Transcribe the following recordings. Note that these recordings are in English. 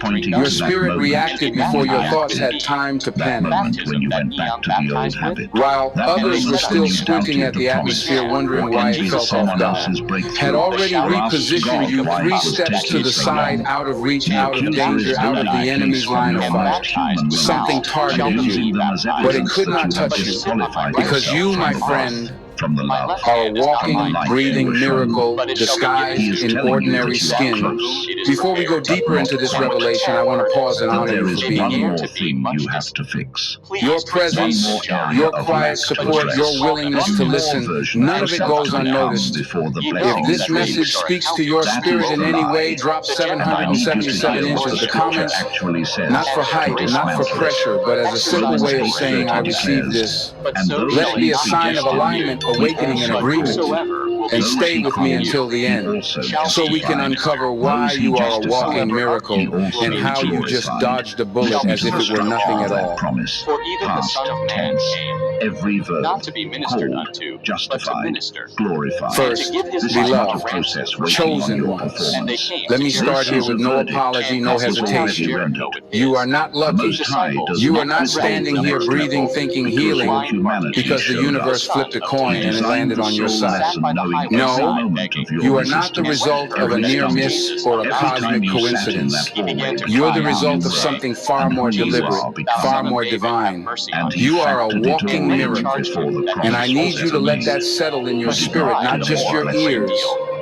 pointing Your to that spirit moment reacted when before you your thoughts reacted. had time to That panic. moment when you went back to the old habit. While That others were moment still when you squinting doubted at the promise, atmosphere, wondering or why it envied felt off someone God, else's breakthrough, had already or asked repositioned God you why it 3 was steps to taking the so side, long. out of reach, The out of accuser danger, is out of building the a enemy's case from line of your fire. most human Something moments, targeted using you, them as but it evidence could that not you have touch you, disqualified because yourself you, from my the friend, growth, from the love, are a from the walking, light you breathing were shown. miracle He disguised is in telling you ordinary that you are skin. close, Before we go but deeper into not this quite. revelation, I want to pause and That honor there you is for being one here. more thing you have to fix. Your One presence, more area your of quiet lack to support, address. your willingness One to more listen, version none of of it yourself goes to come unnoticed. before the If blessing this that message waits. speaks to your That spirit is in the any way, lie. drop And I need you to 777 hear what inches. the The scripture comments, actually says not for to hype, not for dismantle it. pressure, but as a simple Romans way of saying, I 8:30 receive declares, this. and those Let it be he a sign of predestined, alignment, he awakening, and also agreement. called. And Those stay he with me called, until the he end, also so we can justified. uncover why Those he you are a justified, walking miracle he also and how you just glorified. dodged a bullet Listen as to if the it were structure nothing of at that all. promise. For even the Past Son of Man tense. came, Every verb. not to be ministered Called, unto, but to justified, minister, glorified. and to First, give his This is life not a a beloved, ransom process for waiting many. on chosen your ones. And they performance. came Let to me start This here is Jericho, with a no verdict apology, and no that as he was passed already hesitation. Jericho rendered. with You his, are not The his lucky. Most High disciples does You are not met the not wreck withhold standing of the here next their breathing, level vehicle, thinking because healing your blind humanity because Bartimaeus, the showed up. universe the flipped son a of He coin and it Timaeus, designed landed the on your soul who side. sat lesson by the knowing highway every No, side moment of begging. your you are not the resistance, And when he result heard of a every that it near was stumble, miss Jesus or a coming every after time him, cosmic you sat in coincidence. that he hallway began to You're cry the wondering who out you result and of were say, something far and more who you deliberate, are Thou far son becoming. of more David, have divine. mercy And on he me. You are a factored it walking living mirror. And I need you to let that settle in your spirit, not just your ears.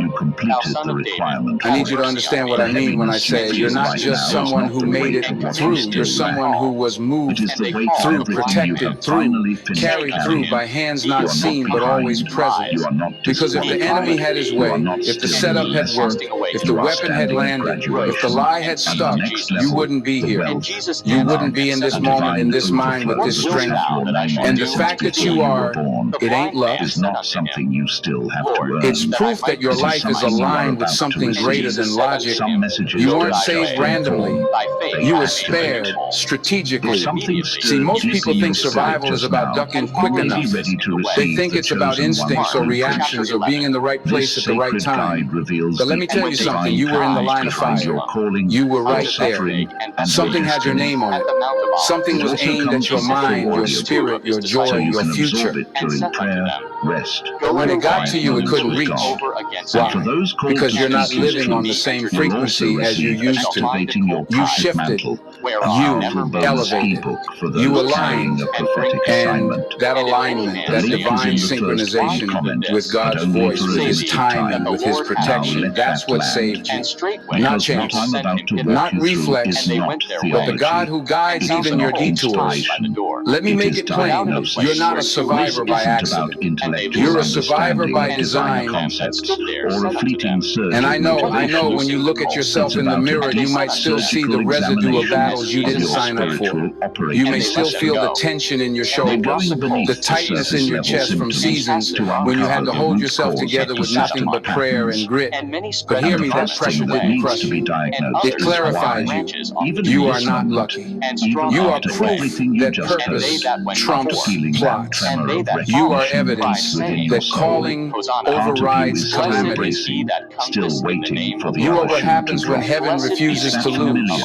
You completed the requirement. I need you to understand what I mean when I say you're not just someone who made it through. You're someone who was moved through, protected through, carried through by hands not seen but always present. Because if the enemy had his way, if the setup had worked, if the weapon had landed, if the lie had stuck, you wouldn't be here. You wouldn't be in this moment, in this mind, with this strength. And the fact that you are, it ain't luck. Is not something you still have to earn. It's proof that your life is aligned with something greater than logic. You weren't saved randomly. You were spared strategically. See, most people think survival is about ducking quick enough. They think it's about instincts or reactions or being in the right place at the right time. But let me tell you something. You were in the line of fire. You were right there. Something had your name on it. Something was aimed at your mind, your spirit, your joy, your future. But when it got to you, it couldn't reach. Why? Because you're not living on the same frequency as you used to. You shifted. You elevated. You aligned. And that alignment, that divine synchronization with God's voice, with His timing, with His protection, that's what saved you. Not chance, not reflex, but the God who guides even your detours. Let me make it plain. You're not a survivor by accident. You're a survivor by design. And I know when you look at yourself in the mirror, you might still see the residue of battles you didn't sign up for. You may still feel the tension in your shoulders, the tightness in your chest from seasons when you had to hold yourself together with nothing but prayer and grit. But hear me, that pressure didn't crush you. It clarified you. You are not lucky. You are proof that purpose trumps plots. You are evidence that calling overrides calamity. Still waiting for the You are what happens when heaven refuses to lose.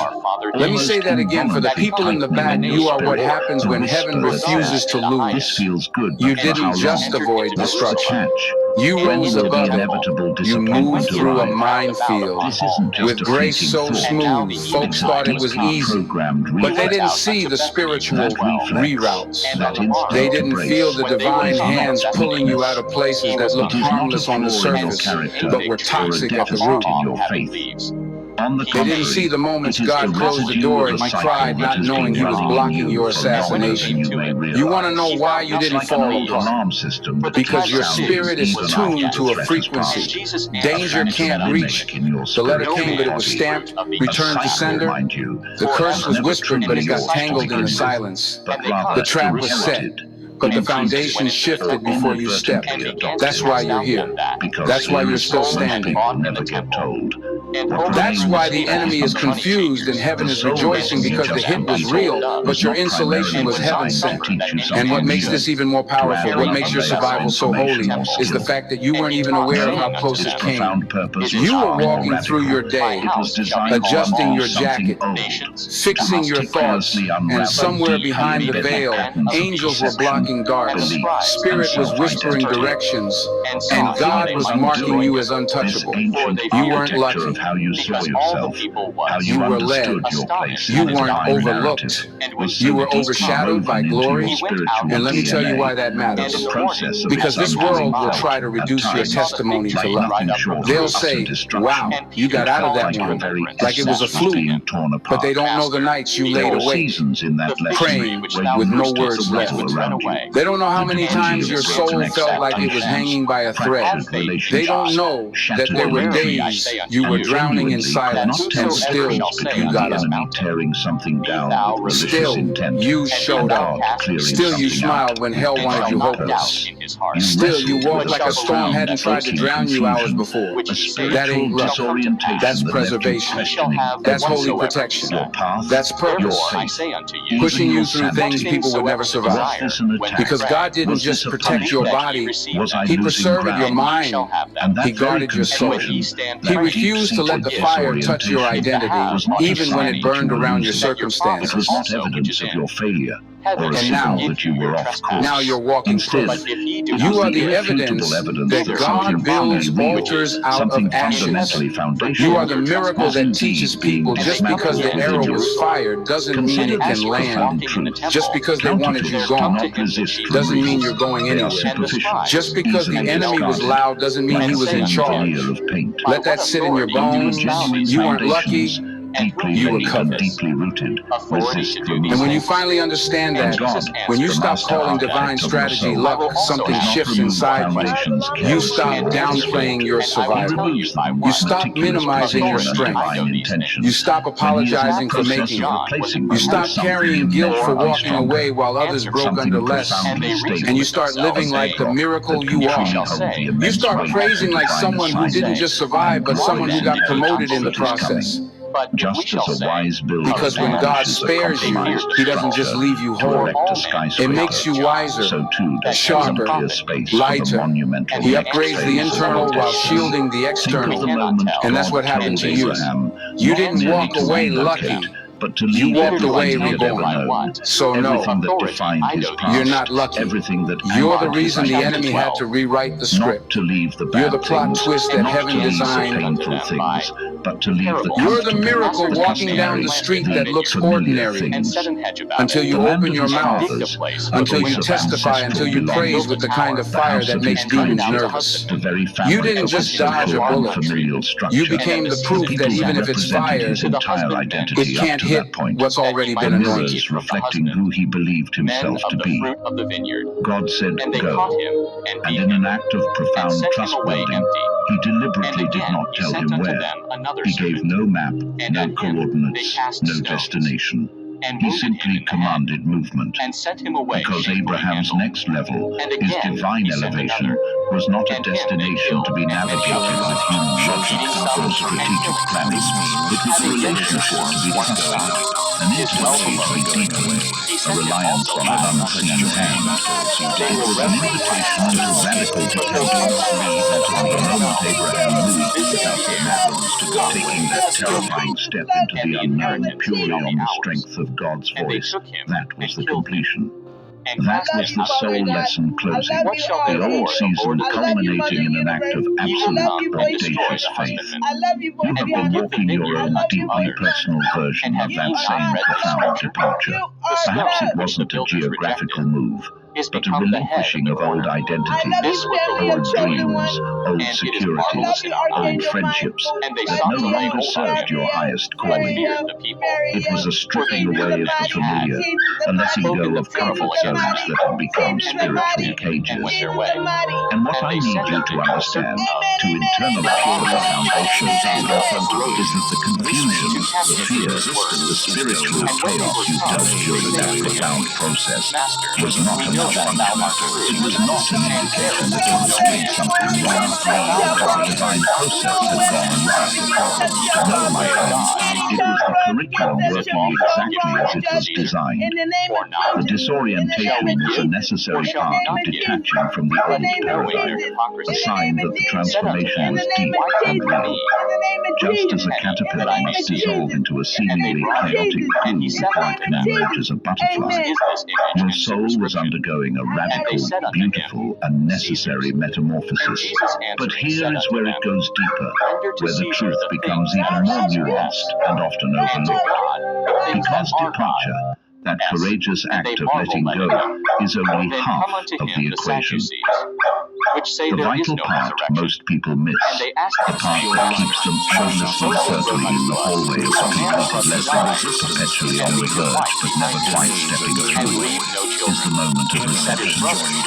Let me say that again for the people in the back. You are what happens when heaven refuses to lose. This feels good. You didn't just avoid destruction. You rose above it. You moved through a minefield with grace so smooth. Folks thought it was easy, but they didn't see the spiritual reroutes. They didn't feel the divine hands pulling you out of places that looked harmless on the surface, but were toxic at the root. They didn't see the moments God closed the door and you cried not knowing He was blocking your assassination. You want to know why you didn't fall apart? Because your spirit is tuned to a frequency danger can't reach. The letter came, but it was stamped, returned to sender. The curse was whispered, but it got tangled in the silence. The trap was set, but the foundation shifted before you stepped. That's why you're here. That's why you're still standing. That's why the enemy is confused and heaven is rejoicing, because the hit was real, but your insulation was heaven sent. And what makes this even more powerful, what makes your survival so holy, is the fact that you weren't even aware of how close it came. You were walking through your day, adjusting your jacket, fixing your thoughts, and somewhere behind the veil, angels were blocking darts, Spirit was whispering directions, and God was marking you as untouchable. You weren't lucky. How you saw yourself, how You were led. You weren't overlooked. You were overshadowed by glory. And let me tell you why that matters. Because this world will try to reduce your testimony to luck. They'll say, wow, you got out of that one, like it was a fluke. But they don't know the nights you laid awake, praying with no words left. They don't know how many times your soul felt like it was hanging by a thread. They don't know that there were days you were drowning in silence, and still you got up. Still you showed up. Still you smiled when hell wanted you hopeless. Still you walked like a storm hadn't tried to drown you hours before. That ain't luck. That's preservation. That's holy protection. That's purpose. Pushing you through things people would never survive. Because God didn't just protect your body, He preserved your mind. He guarded your soul. He refused to let the fire touch your identity, even when it burned around your circumstances. It was not evidence of your failure, or a And now, signal that you were off course. now you're walking Instead, proof. we do You not are the see it. evidence evidence that that God something builds fundamentally altars out something of ashes. fundamentally foundational You are the miracle is that indeed teaches being people just dismantled because the again arrow within was you. fired doesn't mean Consider it this can land. profound truth. Just because they wanted you Counterfeiters gone cannot resist doesn't mean removal. you're going They are anywhere. superficial, Just because the easily enemy was discarded, loud doesn't mean like he a was in thin charge. veneer of paint. Let that sit in your Only the bones. genuine You weren't lucky. foundations, deeply You were laid and covered. deeply rooted, resist removal. And when you finally understand that, God, when you the stop master calling architect divine of your strategy soul, luck, something does not shifts remove inside you. foundations You carelessly stop or downplaying your deliberately. He survival. removes them You with stop meticulous minimizing your precision and strength. divine intention. You stop When he is in apologizing the for process making of it. replacing You them stop with something carrying guilt for immeasurably walking away stronger, while others broke something under less. profoundly stable, And you start living a like the bedrock miracle that you can are. truly hold the You immense start weight praising of like divine someone who didn't assignment just survive, and but someone who glorious got promoted inheritance in the that is process. coming. Just as a wise builder Because when God demolishes a spares you, compromised He doesn't just structure leave you to whole. erect a It skyscraper, makes you wiser, so too does sharper, Heaven clear space for the lighter. monumental He next upgrades the phase of internal your while destiny. shielding the Think external. of the moment And that's God what happened told to you. Abraham You not didn't merely walk to away relocate, lucky. but to You leave walked everything away he had ever reborn. known. So no, Everything that defined his past. you're not lucky. Everything that You're the anchored his reason the enemy identity. had to rewrite the Not script. to leave the You're bad the plot things, twist that not heaven to leave the designed. painful things, but to leave the You're the comfortable, miracle the walking down customary, the street the that looks familiar ordinary things. until you The land open of your his mouth, fathers, the until you voice of testify, ancestral until you praise belonging, with the kind of the fire house that of makes his demons kindred, nervous. the very You fabric didn't of just his dodge a social and bullet. familial structure. You became the The proof that people even who if it's represented fired, his entire it identity up can't to hit that point. what's already been The anointed. mirrors reflecting who he believed himself to be. God said, "Go." And in an act of profound trust building, he deliberately did not tell him where. He gave no map, no coordinates, no destination. He simply commanded movement. Because Abraham's next level, his divine elevation, was not a destination to be navigated with human logic or strategic planning. It was a relationship to be trusted, an intimacy to be deepened, a reliance on an unseen hand. It was an invitation into radical dependence, and from the moment Abraham moved without the heavens to go, taking that terrifying step into the unknown purely on the strength of God's voice, that was the completion. That was the soul lesson closing, the old season culminating in an act of absolute audacious faith. You have been walking your own deeply personal version of that same profound departure. Perhaps it wasn't a geographical move, but a relinquishing of old identities, old dreams, old securities, old friendships that no longer served your highest calling. It was a stripping away of the familiar, a letting go of comfort zones that had become spiritual cages. And what I need you to understand, to internalize the foundations in front of you, is that the confusion, the fear, the spiritual chaos you dealt during that profound process was not enough. It was not an indication that you were doing something wrong, that the divine process had gone awry. No, my friend, it was the curriculum working exactly as it was designed. The disorientation was a necessary part of detaching from the old paradigm, a sign that the transformation was deep and real. Just as a caterpillar must dissolve into a seemingly chaotic goo before it can emerge as a butterfly, your soul was undergoing a radical, beautiful, and necessary metamorphosis. But here is where it goes deeper, where the truth becomes even more nuanced and often overlooked. Because departure, that courageous act of letting go, is only half of the equation. The vital part most people miss, the part that keeps them aimlessly circling in the hallway of completed lessons, perpetually on the verge but never quite stepping through, is the moment of reception.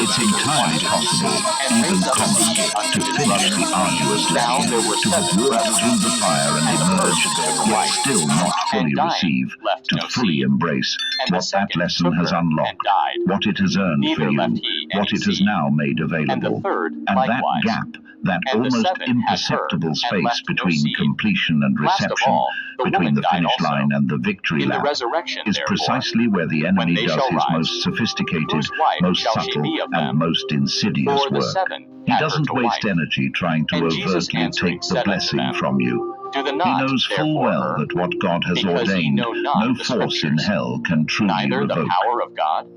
It's entirely possible, even common, to finish the arduous lesson, to have walked through the fire and emerged, yet still not fully receive, to fully embrace what that lesson has unlocked, what it has earned for you, what it has now made available. And that gap, that almost imperceptible space between completion and reception, between the finish line and the victory lap, is precisely where the enemy does his most sophisticated, most subtle, and most insidious work. He doesn't waste energy trying to overtly take the blessing from you. He knows full well that what God has ordained, no force in hell can truly revoke.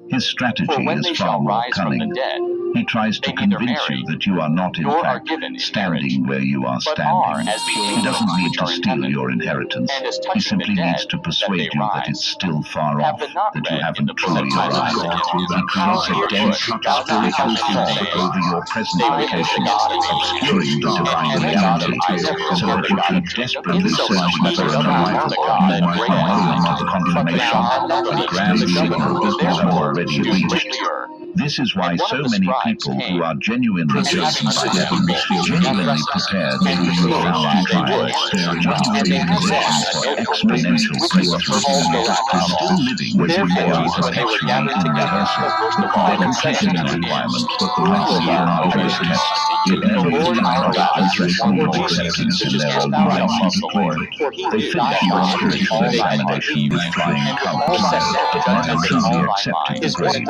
His strategy is far more cunning. He tries to convince you that you are not, in fact, standing where you are standing. He doesn't need to steal your inheritance. He simply needs to persuade you that it's still far off, that you haven't truly arrived. He creates a dense spiritual fog over your present vocation, obscuring the divine reality, so that you keep desperately searching for an arrival, a confirmation, a grand signal that you have already reached. This is why so many people who are genuinely chosen by heaven, genuinely prepared for profound trials, genuinely positioned for exponential breakthrough, are still living as if they are perpetually in rehearsal. They completed the requirement, like the arduous test. It never really crossed the threshold of acceptance in their own minds. They finished the spiritual examination with flying colors, but never truly accepted the grade.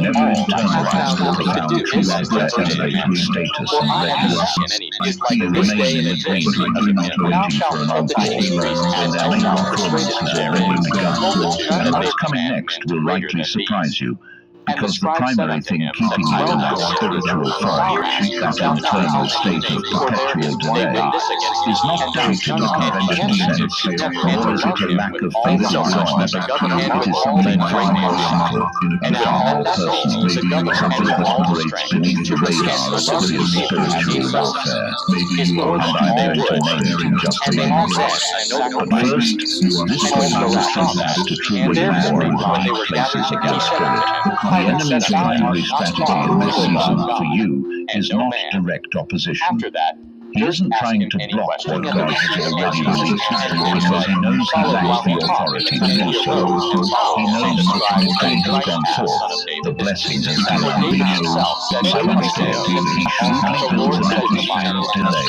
Never internalized the profound truth of their elevated status and readiness. They remain in the green room, waiting for an encore, when their main performance has already begun. And what's coming next will likely surprise you, because the primary thing keeping you in that spiritual fog, that internal state of perpetual delay, is not doubt in the conventional sense, nor is it a lack of faith in God. It is something far more subtle and far more personal, something that operates beneath the radar of serious spiritual warfare. And I'm going to name it in just a moment. But first, this is when you will sense to truly land in high places of your spirit. The enemy's primary strategy in this season for you is not direct opposition. He isn't trying to block what God has already released, because he knows he lacks the authority to do so. He knows that the decree has gone forth, the blessing has been unleashed. So instead, he shrewdly builds an atmosphere of delay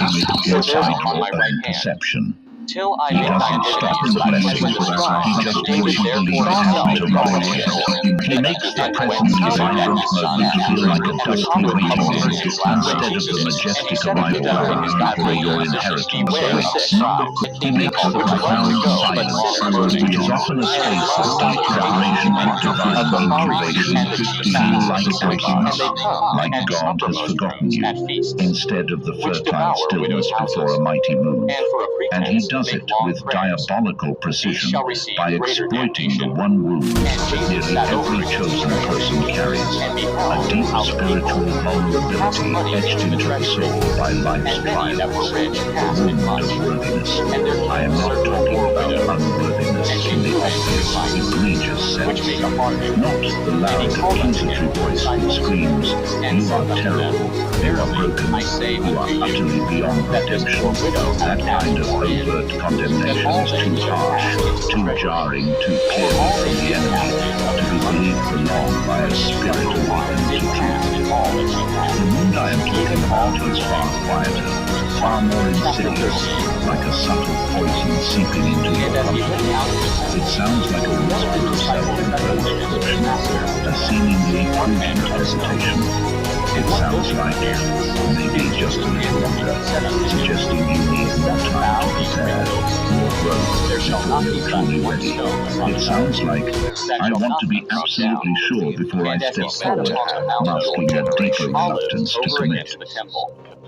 inside your own perception. He doesn't stop the blessing, he just makes you believe it hasn't arrived yet. He makes the present vibrant moment feel like a dusty waiting room, instead of the majestic arrival room where your inheritance awaits. He makes the profound silence, which is often a space of deep preparation and divine incubation, feel like absence, like God has forgotten you, instead of the fertile stillness before a mighty move. And he does it with diabolical precision by exploiting the one wound that nearly every chosen person carries, a deep spiritual vulnerability etched into the soul by life's trials, the wound of worthiness. I am not talking about unworthiness in the obvious, egregious sense, not the loud, accusatory voice that screams, "You are terrible, you are broken, you are utterly beyond redemption." That kind of overt condemnation is too harsh, too jarring, too clear from the enemy, to be believed for long by a spirit awakened to truth. The wound I am talking about is far quieter, far more insidious, like a subtle poison seeping into your comfort. It sounds like a whisper of self-imposed caution, a seemingly prudent hesitation. It sounds like, maybe just a little longer, suggesting you need more time to prepare, more growth before you're truly ready. It sounds like, I want to be absolutely sure before I step forward, masking a deeper reluctance to commit.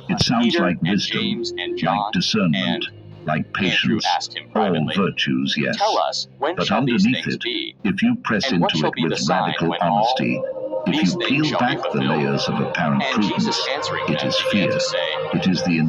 It sounds like wisdom, like discernment, like patience, all virtues, yes. But underneath it, if you press into it with radical honesty, if you peel back the layers of apparent prudence, it is fear. It is the